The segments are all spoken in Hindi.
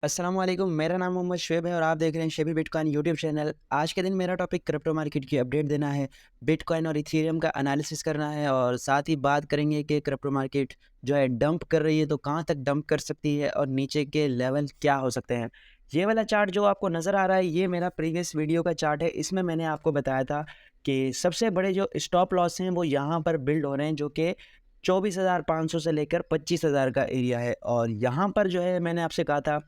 अस्सलाम वालेकुम, मेरा नाम मोहम्मद शुएब है और आप देख रहे हैं शेबी बिटकॉइन यूट्यूब चैनल। आज के दिन मेरा टॉपिक क्रिप्टो मार्केट की अपडेट देना है, बिटकॉइन और इथेरियम का एनालिसिस करना है और साथ ही बात करेंगे कि क्रिप्टो मार्केट जो है डंप कर रही है तो कहाँ तक डंप कर सकती है और नीचे के लेवल क्या हो सकते हैं। ये वाला चार्ट जो आपको नज़र आ रहा है ये मेरा प्रीवियस वीडियो का चार्ट है। इसमें मैंने आपको बताया था कि सबसे बड़े जो स्टॉप लॉस हैं वो यहाँ पर बिल्ड हो रहे हैं, जो कि 24,500 से लेकर 25,000 का एरिया है। और यहाँ पर जो है मैंने आपसे कहा था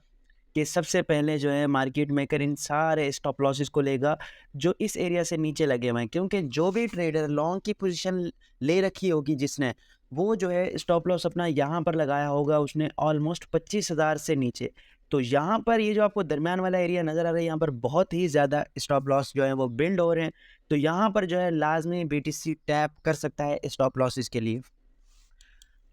कि सबसे पहले जो है मार्केट मेकर इन सारे स्टॉप लॉसेस को लेगा जो इस एरिया से नीचे लगे हुए हैं, क्योंकि जो भी ट्रेडर लॉन्ग की पोजीशन ले रखी होगी जिसने, वो जो है स्टॉप लॉस अपना यहाँ पर लगाया होगा उसने ऑलमोस्ट 25,000 से नीचे। तो यहाँ पर ये जो आपको दरमियान वाला एरिया नज़र आ रहा है, यहाँ पर बहुत ही ज़्यादा स्टॉप लॉस जो है वो बिल्ड हो रहे हैं। तो यहाँ पर जो है लाजमी बीटीसी टैप कर सकता है स्टॉप लॉसेस के लिए।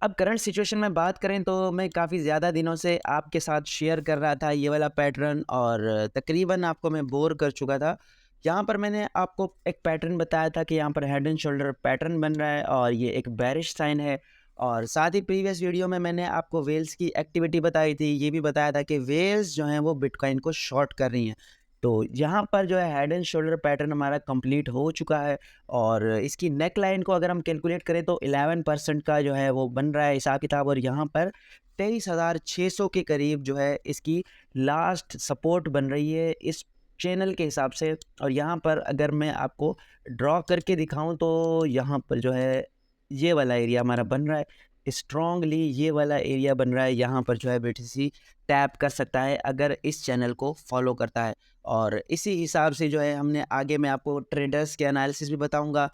अब करंट सिचुएशन में बात करें तो मैं काफ़ी ज़्यादा दिनों से आपके साथ शेयर कर रहा था ये वाला पैटर्न, और तकरीबन आपको मैं बोर कर चुका था। यहाँ पर मैंने आपको एक पैटर्न बताया था कि यहाँ पर हेड एंड शोल्डर पैटर्न बन रहा है और ये एक बेरिश साइन है। और साथ ही प्रीवियस वीडियो में मैंने आपको वेल्स की एक्टिविटी बताई थी, ये भी बताया था कि वेल्स जो हैं वो बिटकॉइन को शॉर्ट कर रही हैं। तो यहाँ पर जो है हेड एंड शोल्डर पैटर्न हमारा कंप्लीट हो चुका है और इसकी नेक लाइन को अगर हम कैलकुलेट करें तो 11% का जो है वो बन रहा है हिसाब किताब, और यहाँ पर 23,600 के करीब जो है इसकी लास्ट सपोर्ट बन रही है इस चैनल के हिसाब से। और यहाँ पर अगर मैं आपको ड्रॉ करके दिखाऊं तो यहाँ पर जो है ये वाला एरिया हमारा बन रहा है स्ट्रॉन्गली, ये वाला एरिया बन रहा है। यहाँ पर जो है बीटीसी टैप कर सकता है अगर इस चैनल को फॉलो करता है। और इसी हिसाब से जो है हमने आगे मैं आपको ट्रेडर्स के एनालिसिस भी बताऊंगा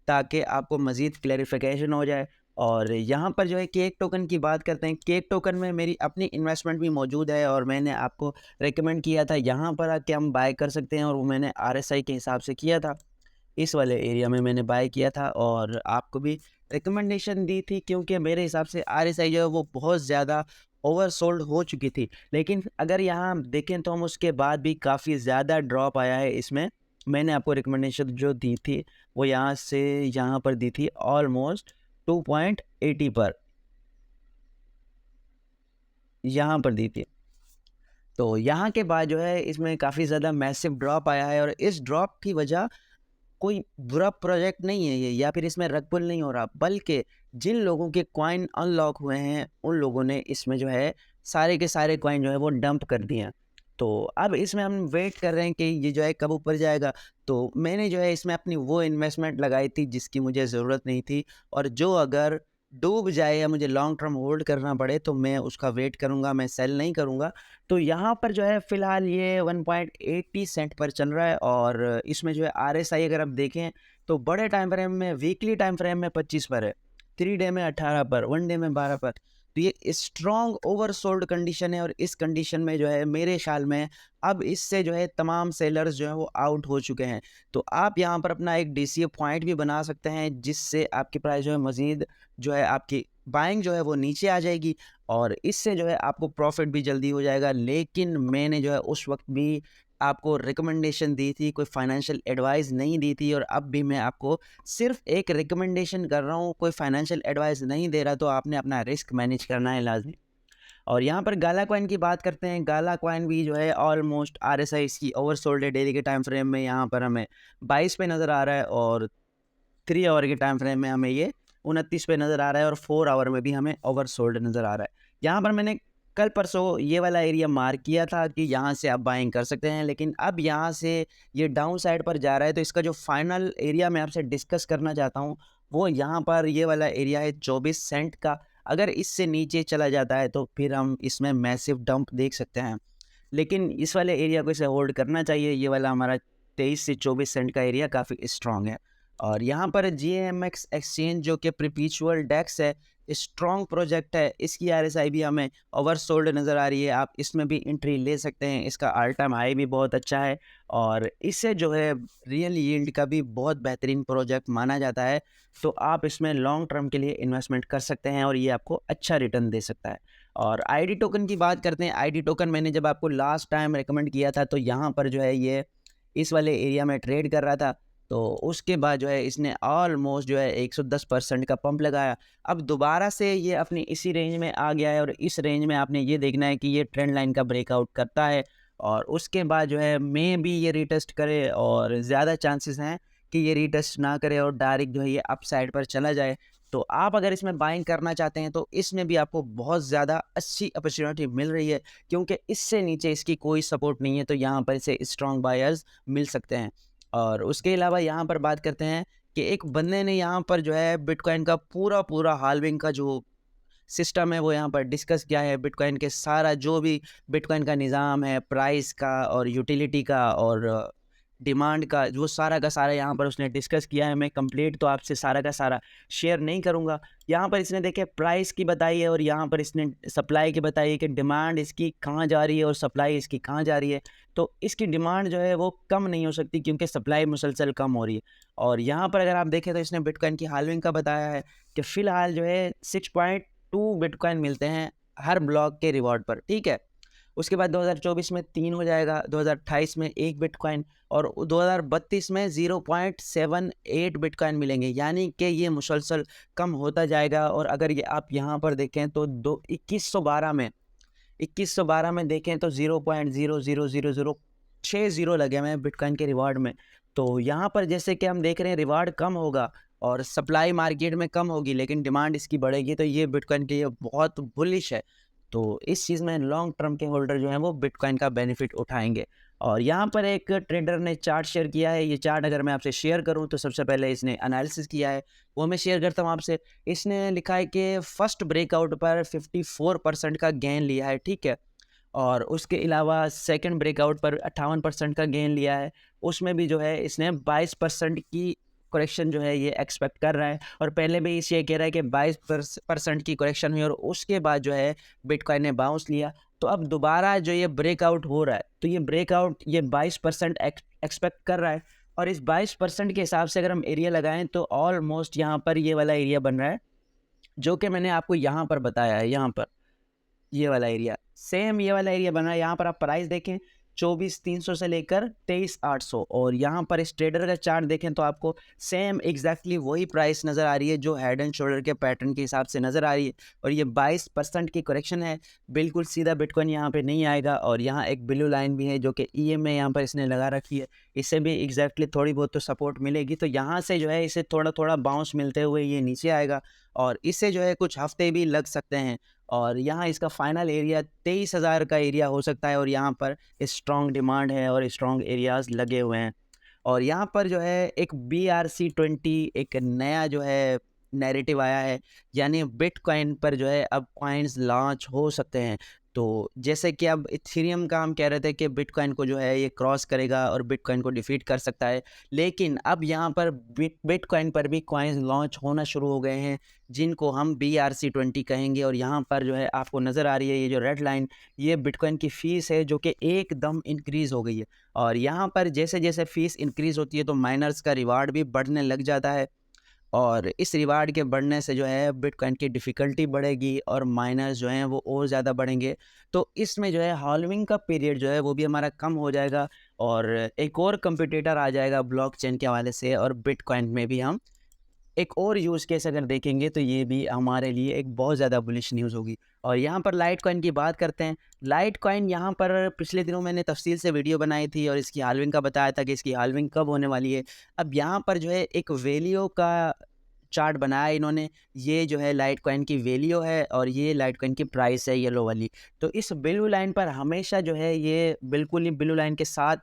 ताकि आपको मज़ीद क्लैरिफिकेशन हो जाए। और यहाँ पर जो है केक टोकन की बात करते हैं। केक टोकन में मेरी अपनी इन्वेस्टमेंट भी मौजूद है और मैंने आपको रेकमेंड किया था यहाँ पर आके हम बाय कर सकते हैं, और वो मैंने आरएसआई के हिसाब से किया था। इस वाले एरिया में मैंने बाय किया था और आपको भी रिकमेंडेशन दी थी, क्योंकि मेरे हिसाब से आरएसआई जो है वो बहुत ज़्यादा ओवरसोल्ड हो चुकी थी। लेकिन अगर यहाँ हम देखें तो हम उसके बाद भी काफ़ी ज़्यादा ड्रॉप आया है इसमें। मैंने आपको रिकमेंडेशन जो दी थी वो यहाँ से यहाँ पर दी थी ऑलमोस्ट 2.80 पर, यहाँ पर दी थी। तो यहाँ के बाद जो है इसमें काफ़ी ज़्यादा मैसिव ड्रॉप आया है, और इस ड्रॉप की वजह कोई बुरा प्रोजेक्ट नहीं है ये, या फिर इसमें रग पुल नहीं हो रहा, बल्कि जिन लोगों के कॉइन अनलॉक हुए हैं उन लोगों ने इसमें जो है सारे के सारे कॉइन जो है वो डंप कर दिए हैं। तो अब इसमें हम वेट कर रहे हैं कि ये जो है कब ऊपर जाएगा। तो मैंने जो है इसमें अपनी वो इन्वेस्टमेंट लगाई थी जिसकी मुझे ज़रूरत नहीं थी, और जो अगर डूब जाए या मुझे लॉन्ग टर्म होल्ड करना पड़े तो मैं उसका वेट करूँगा, मैं सेल नहीं करूँगा। तो यहाँ पर जो है फ़िलहाल ये 1.80 सेंट पर चल रहा है, और इसमें जो है आरएसआई अगर आप देखें तो बड़े टाइम फ्रेम में, वीकली टाइम फ्रेम में 25 पर है, 3 डे में 18 पर, 1 डे में 12 पर। तो ये स्ट्रॉन्ग ओवरसोल्ड कंडीशन है, और इस कंडीशन में जो है मेरे ख्याल में अब इससे जो है तमाम सेलर्स जो है वो आउट हो चुके हैं। तो आप यहाँ पर अपना एक डीसीए पॉइंट भी बना सकते हैं जिससे आपकी प्राइस जो है मज़ीद जो है आपकी बाइंग जो है वो नीचे आ जाएगी, और इससे जो है आपको प्रॉफिट भी जल्दी हो जाएगा। लेकिन मैंने जो है उस वक्त भी आपको रिकमेंडेशन दी थी, कोई फाइनेंशियल एडवाइस नहीं दी थी, और अब भी मैं आपको सिर्फ एक रिकमेंडेशन कर रहा हूँ, कोई फाइनेंशियल एडवाइस नहीं दे रहा। तो आपने अपना रिस्क मैनेज करना है लाजमी। और यहाँ पर गाला कॉइन की बात करते हैं। गाला कॉइन भी जो है ऑलमोस्ट आरएसआई इसकी ओवरसोल्ड है। डेली के टाइम फ्रेम में यहाँ पर हमें 22 पे नज़र आ रहा है, और 3 आवर के टाइम फ्रेम में हमें ये 29 पे नज़र आ रहा है, और 4 आवर में भी हमें ओवरसोल्ड नज़र आ रहा है। यहाँ पर मैंने कल परसों ये वाला एरिया मार्क किया था कि यहाँ से आप बाइंग कर सकते हैं, लेकिन अब यहाँ से ये डाउन साइड पर जा रहा है। तो इसका जो फाइनल एरिया मैं आपसे डिस्कस करना चाहता हूँ वो यहाँ पर ये वाला एरिया है 24 सेंट का। अगर इससे नीचे चला जाता है तो फिर हम इसमें मैसिव डंप देख सकते हैं, लेकिन इस वाले एरिया को इसे होल्ड करना चाहिए। ये वाला हमारा 23 से 24 सेंट का एरिया काफ़ी स्ट्रॉन्ग है। और यहाँ पर जीएमएक्स एक्सचेंज जो कि परपेचुअल डेक्स है, स्ट्रॉन्ग प्रोजेक्ट है, इसकी आरएसआई भी हमें ओवरसोल्ड नज़र आ रही है। आप इसमें भी एंट्री ले सकते हैं, इसका ऑल टाइम हाई भी बहुत अच्छा है, और इससे जो है रियल यील्ड का भी बहुत बेहतरीन प्रोजेक्ट माना जाता है। तो आप इसमें लॉन्ग टर्म के लिए इन्वेस्टमेंट कर सकते हैं और ये आपको अच्छा रिटर्न दे सकता है। और आईडी टोकन की बात करते हैं। आईडी टोकन मैंने जब आपको लास्ट टाइम रिकमेंड किया था तो यहाँ पर जो है ये इस वाले एरिया में ट्रेड कर रहा था। तो उसके बाद जो है इसने ऑलमोस्ट जो है 110% का पंप लगाया। अब दोबारा से ये अपनी इसी रेंज में आ गया है और इस रेंज में आपने ये देखना है कि ये ट्रेंड लाइन का ब्रेकआउट करता है और उसके बाद जो है मे बी ये रीटेस्ट करे और ज़्यादा चांसेस हैं कि ये रीटेस्ट ना करे और डायरेक्ट जो है ये अप साइड पर चला जाए। तो आप अगर इसमें बाइंग करना चाहते हैं तो इसमें भी आपको बहुत ज़्यादा अच्छी अपॉर्चुनिटी मिल रही है, क्योंकि इससे नीचे इसकी कोई सपोर्ट नहीं है, तो यहाँ पर इसे स्ट्रॉन्ग बायर्स मिल सकते हैं। और उसके अलावा यहाँ पर बात करते हैं कि एक बंदे ने यहाँ पर जो है बिटकॉइन का पूरा हाल्विंग का जो सिस्टम है वो यहाँ पर डिस्कस किया है। बिटकॉइन के सारा जो भी बिटकॉइन का निज़ाम है, प्राइस का और यूटिलिटी का और डिमांड का, वो सारा का सारा यहाँ पर उसने डिस्कस किया है। मैं कंप्लीट तो आपसे सारा का सारा शेयर नहीं करूँगा। यहाँ पर इसने देखे प्राइस की बताई है और यहाँ पर इसने सप्लाई की बताई है कि डिमांड इसकी कहाँ जा रही है और सप्लाई इसकी कहाँ जा रही है। तो इसकी डिमांड जो है वो कम नहीं हो सकती, क्योंकि सप्लाई मुसलसल कम हो रही है। और यहाँ पर अगर आप देखें तो इसने बिटकॉइन की हाल्विंग का बताया है कि फ़िलहाल जो है 6.2 बिटकॉइन मिलते हैं हर ब्लॉक के रिवॉर्ड पर, ठीक है। उसके बाद 2024 में 3 हो जाएगा, 2028 में 1 बिटकॉइन और 2032 में 0.78 बिटकॉइन मिलेंगे, यानी कि ये मुसलसल कम होता जाएगा। और अगर ये आप यहाँ पर देखें तो 2112 में देखें तो 0.00006 लगे हुए हैं बिटकॉइन के रिवार्ड में। तो यहाँ पर जैसे कि हम देख रहे हैं रिवार्ड कम होगा और सप्लाई मार्केट में कम होगी, लेकिन डिमांड इसकी बढ़ेगी, तो ये बिटकॉइन के लिए बहुत बुलिश है। तो इस चीज़ में लॉन्ग टर्म के होल्डर जो हैं वो बिटकॉइन का बेनिफिट उठाएंगे। और यहाँ पर एक ट्रेडर ने चार्ट शेयर किया है। ये चार्ट अगर मैं आपसे शेयर करूँ तो सबसे पहले इसने एनालिसिस किया है, वो मैं शेयर करता हूँ आपसे। इसने लिखा है कि फर्स्ट ब्रेकआउट पर 54% का गेन लिया है, ठीक है। और उसके अलावा सेकंड ब्रेकआउट पर 58% का गेन लिया है, उसमें भी जो है इसने 22% की करेक्शन जो है ये एक्सपेक्ट कर रहा है। और पहले भी इसे ये कह रहा है कि 22% की करेक्शन हुई और उसके बाद जो है बिटकॉइन ने बाउंस लिया। तो अब दोबारा जो ये ब्रेकआउट हो रहा है, तो ये ब्रेकआउट ये 22% एक्सपेक्ट कर रहा है। और इस 22% के हिसाब से अगर हम एरिया लगाएं तो ऑलमोस्ट यहाँ पर ये वाला एरिया बन रहा है, जो कि मैंने आपको यहाँ पर बताया है। यहाँ पर ये वाला एरिया, सेम ये वाला एरिया बना है। यहाँ पर आप प्राइस देखें 24,300 से लेकर 23,800, और यहाँ पर इस ट्रेडर का चार्ट देखें तो आपको सेम एग्जैक्टली वही प्राइस नज़र आ रही है जो हेड एंड शोल्डर के पैटर्न के हिसाब से नज़र आ रही है। और ये 22% की करेक्शन है, बिल्कुल सीधा बिटकॉइन यहाँ पे नहीं आएगा। और यहाँ एक ब्लू लाइन भी है जो कि EMA यहाँ पर इसने लगा रखी है, इससे भी एग्जैक्टली थोड़ी बहुत तो सपोर्ट मिलेगी। तो यहाँ से जो है इसे थोड़ा थोड़ा बाउंस मिलते हुए ये नीचे आएगा और इससे जो है कुछ हफ्ते भी लग सकते हैं। और यहाँ इसका फाइनल एरिया 23,000 का एरिया हो सकता है और यहाँ पर स्ट्रॉन्ग डिमांड है और स्ट्रॉन्ग एरियाज़ लगे हुए हैं। और यहाँ पर जो है एक BRC20 एक नया जो है नैरेटिव आया है, यानी बिटकॉइन पर जो है अब कॉइन्स लॉन्च हो सकते हैं। तो जैसे कि अब इथेरियम का हम कह रहे थे कि बिटकॉइन को जो है ये क्रॉस करेगा और बिटकॉइन को डिफीट कर सकता है, लेकिन अब यहाँ पर बिटकॉइन पर भी कॉइन्स लॉन्च होना शुरू हो गए हैं, जिनको हम BRC20 कहेंगे। और यहाँ पर जो है आपको नज़र आ रही है ये जो रेड लाइन, ये बिटकॉइन की फ़ीस है जो कि एकदम इंक्रीज़ हो गई है। और यहाँ पर जैसे जैसे फ़ीस इंक्रीज़ होती है तो माइनर्स का रिवार्ड भी बढ़ने लग जाता है, और इस रिवार्ड के बढ़ने से जो है बिटकॉइन की डिफ़िकल्टी बढ़ेगी और माइनर्स जो हैं वो और ज़्यादा बढ़ेंगे। तो इसमें जो है हाल्विंग का पीरियड जो है वो भी हमारा कम हो जाएगा और एक और कंपटीटर आ जाएगा ब्लॉकचेन के हवाले से। और बिटकॉइन में भी हम एक और यूज़ केस अगर देखेंगे तो ये भी हमारे लिए एक बहुत ज़्यादा बुलिश न्यूज़ होगी। और यहाँ पर लाइट कॉइन की बात करते हैं। लाइट कॉइन यहाँ पर पिछले दिनों मैंने तफसील से वीडियो बनाई थी और इसकी हाल्विंग का बताया था कि इसकी हाल्विंग कब होने वाली है। अब यहाँ पर जो है एक वैल्यू का चार्ट बनाया इन्होंने, ये जो है लाइट कॉइन की वैल्यू है और ये लाइट कॉइन की प्राइस है येलो वाली। तो इस ब्लू लाइन पर हमेशा जो है ये बिल्कुल ही ब्लू लाइन के साथ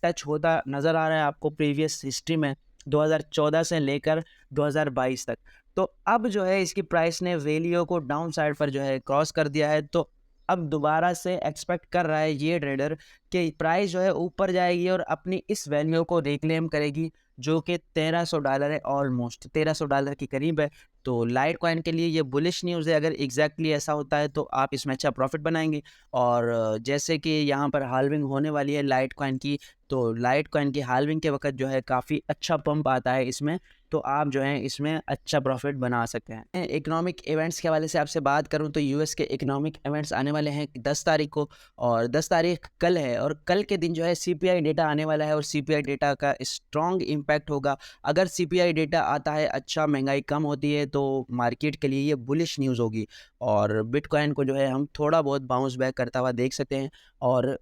टच होता नज़र आ रहा है आपको प्रीवियस हिस्ट्री में 2014 से लेकर 2022 तक। तो अब जो है इसकी प्राइस ने वैल्यू को डाउन साइड पर जो है क्रॉस कर दिया है। तो अब दोबारा से एक्सपेक्ट कर रहा है ये ट्रेडर कि प्राइस जो है ऊपर जाएगी और अपनी इस वैल्यू को रिक्लेम करेगी, जो कि $1300 है, ऑलमोस्ट $1300 के करीब है। तो लाइट कॉइन के लिए ये बुलिश न्यूज़ है। अगर एग्जैक्टली ऐसा होता है तो आप इसमें अच्छा प्रॉफिट बनाएंगे। और जैसे कि यहाँ पर हाल्विंग होने वाली है लाइट कॉइन की, तो लाइट कॉइन की हाल्विंग के वक़्त जो है काफ़ी अच्छा पंप आता है इसमें, तो आप जो है इसमें अच्छा प्रॉफ़िट बना सकते हैं। इकोनॉमिक इवेंट्स के हवाले से आपसे बात करूँ तो यूएस के इकोनॉमिक इवेंट्स आने वाले हैं 10 तारीख को, और 10 तारीख कल है, और कल के दिन जो है सीपीआई डेटा आने वाला है और सीपीआई डेटा का स्ट्रॉन्ग इम्पैक्ट होगा। अगर सीपीआई डेटा आता है अच्छा, महंगाई कम होती है, तो मार्केट के लिए ये बुलिश न्यूज़ होगी और बिटकॉइन को जो है हम थोड़ा बहुत बाउंस बैक करता हुआ देख सकते हैं और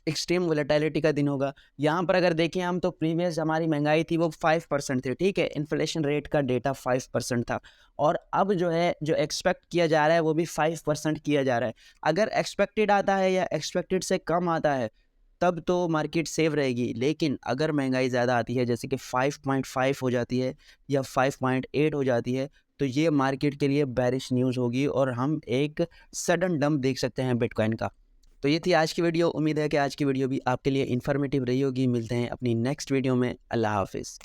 एक्सट्रीम वोलेटिलिटी का दिन होगा। यहाँ पर अगर देखें हम, तो प्रीवियस हमारी महंगाई थी वो 5% थी, ठीक है, इन्फ्लेशन रेट का डेटा 5% था, और अब जो है जो एक्सपेक्ट किया जा रहा है वो भी 5% किया जा रहा है। अगर एक्सपेक्टेड आता है या एक्सपेक्टेड से कम आता है तब तो मार्केट सेफ रहेगी, लेकिन अगर महंगाई ज़्यादा आती है, जैसे कि 5.5 हो जाती है या 5.8 हो जाती है, तो ये मार्केट के लिए बेरिश न्यूज़ होगी और हम एक सडन डंप देख सकते हैं बिटकॉइन का। तो ये थी आज की वीडियो। उम्मीद है कि आज की वीडियो भी आपके लिए इन्फॉर्मेटिव रही होगी। मिलते हैं अपनी नेक्स्ट वीडियो में। अल्लाह हाफ़िज़।